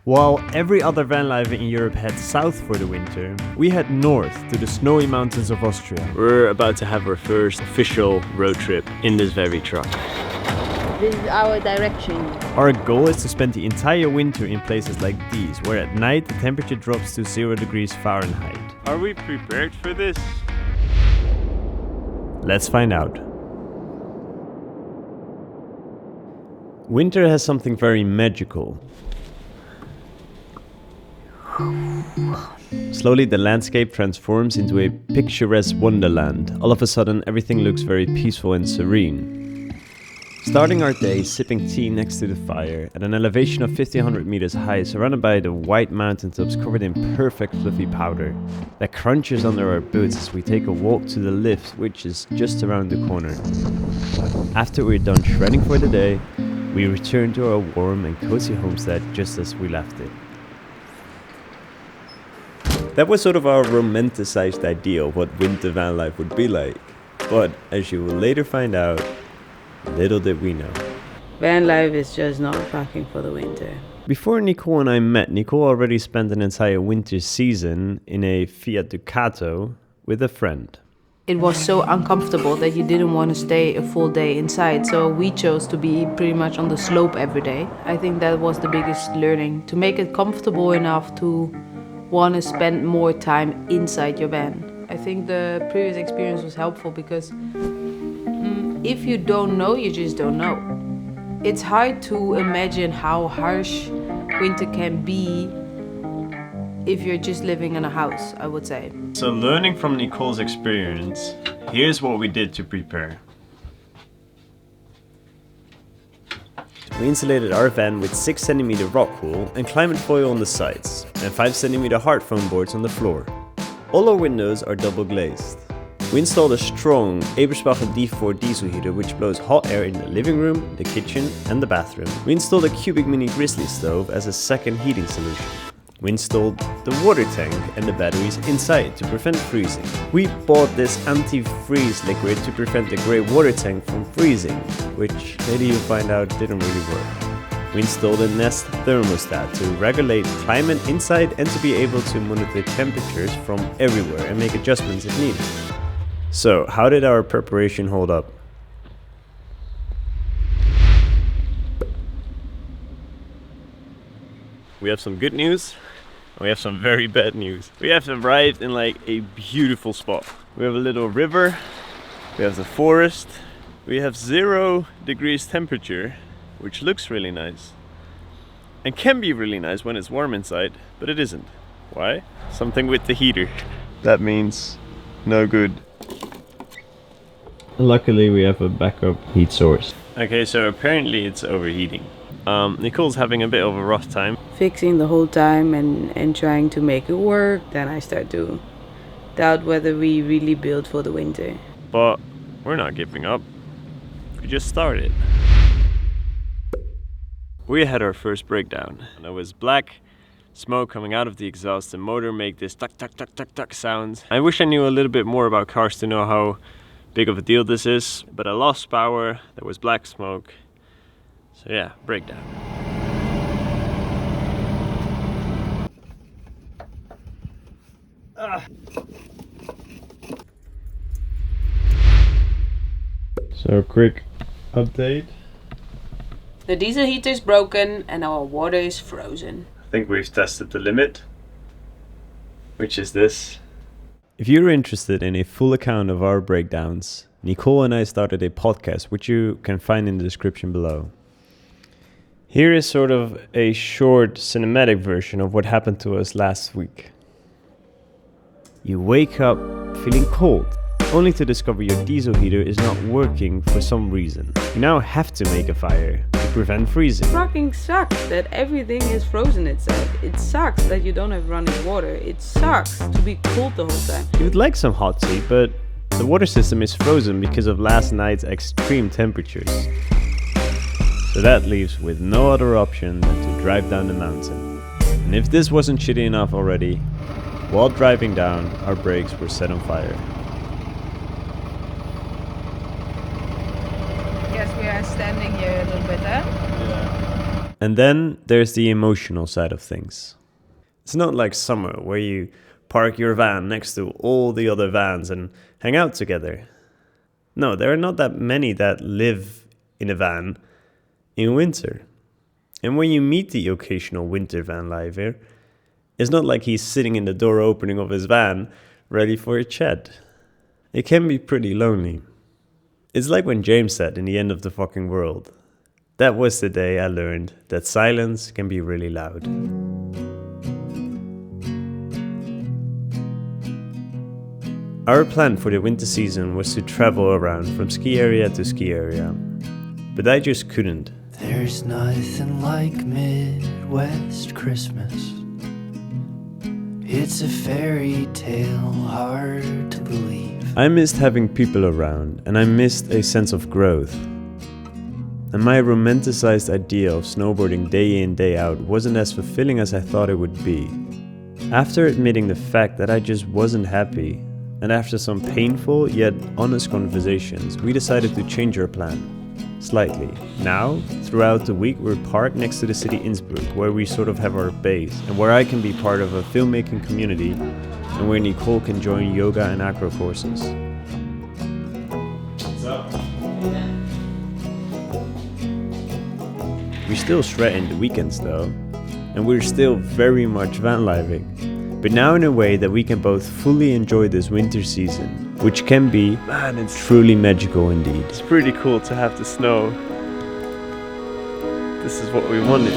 While every other van life in Europe heads south for the winter, we head north to the snowy mountains of Austria. We're about to have our first official road trip in this very truck. This is our direction. Our goal is to spend the entire winter in places like these, where at night the temperature drops to 0 degrees Fahrenheit. Are we prepared for this? Let's find out. Winter has something very magical. Slowly the landscape transforms into a picturesque wonderland. All of a sudden everything looks very peaceful and serene. Starting our day sipping tea next to the fire at an elevation of 1500 meters high, surrounded by the white mountaintops covered in perfect fluffy powder that crunches under our boots as we take a walk to the lift, which is just around the corner. After we're done shredding for the day, we return to our warm and cozy homestead just as we left it. That was sort of our romanticized idea of what winter van life would be like. But as you will later find out, little did we know. Van life is just not packing for the winter. Before Nicole and I met, Nicole already spent an entire winter season in a Fiat Ducato with a friend. It was so uncomfortable that you didn't want to stay a full day inside, so we chose to be pretty much on the slope every day. I think that was the biggest learning, to make it comfortable enough to want to spend more time inside your van. I think the previous experience was helpful because if you don't know, you just don't know. It's hard to imagine how harsh winter can be if you're just living in a house, I would say. So learning from Nicole's experience, here's what we did to prepare. We insulated our van with 6cm rock wool and climate foil on the sides, and 5cm hard foam boards on the floor. All our windows are double glazed. We installed a strong Eberspacher D4 diesel heater which blows hot air in the living room, the kitchen and the bathroom. We installed a cubic mini grizzly stove as a second heating solution. We installed the water tank and the batteries inside to prevent freezing. We bought this anti-freeze liquid to prevent the grey water tank from freezing, which later you'll find out didn't really work. We installed a Nest thermostat to regulate climate inside and to be able to monitor temperatures from everywhere and make adjustments if needed. So, how did our preparation hold up? We have some good news and we have some very bad news. We have arrived in like a beautiful spot. We have a little river, we have the forest, we have 0 degrees temperature, which looks really nice and can be really nice when it's warm inside, but it isn't. Why? Something with the heater. That means no good. Luckily we have a backup heat source. Okay, so apparently it's overheating. Nicole's having a bit of a rough time. Fixing the whole time and trying to make it work, then I start to doubt whether we really built for the winter. But we're not giving up. We just started. We had our first breakdown. And it was black smoke coming out of the exhaust. The motor make this tuck tuck tuck tuck tuck sounds. I wish I knew a little bit more about cars to know how big of a deal this is. But I lost power, there was black smoke. So yeah, breakdown. So quick update. The diesel heater is broken and our water is frozen. I think we've tested the limit, which is this. If you're interested in a full account of our breakdowns, Nicole and I started a podcast which you can find in the description below. Here is sort of a short cinematic version of what happened to us last week. You wake up feeling cold, only to discover your diesel heater is not working for some reason. You now have to make a fire to prevent freezing. Fucking sucks that everything is frozen itself. It sucks that you don't have running water. It sucks to be cold the whole time. You would like some hot tea, but the water system is frozen because of last night's extreme temperatures. So that leaves with no other option than to drive down the mountain. And if this wasn't shitty enough already, while driving down, our brakes were set on fire. Yes, we are standing here a little bit, huh? Yeah. And then there's the emotional side of things. It's not like summer where you park your van next to all the other vans and hang out together. No, there are not that many that live in a van in winter. And when you meet the occasional winter van lifer, it's not like he's sitting in the door opening of his van, ready for a chat. It can be pretty lonely. It's like when James said in The End of the Fucking World. That was the day I learned that silence can be really loud. Our plan for the winter season was to travel around from ski area to ski area. But I just couldn't. There's nothing like Midwest Christmas. It's a fairy tale, hard to believe. I missed having people around, and I missed a sense of growth. And my romanticized idea of snowboarding day in, day out wasn't as fulfilling as I thought it would be. After admitting the fact that I just wasn't happy, and after some painful yet honest conversations, we decided to change our plan. Slightly. Now, throughout the week, we're parked next to the city Innsbruck, where we sort of have our base, and where I can be part of a filmmaking community, and where Nicole can join yoga and acro courses. What's up? We still shred in the weekends though, and we're still very much van living, but now in a way that we can both fully enjoy this winter season, which can be, man, it's truly magical indeed. It's pretty cool to have the snow. This is what we wanted.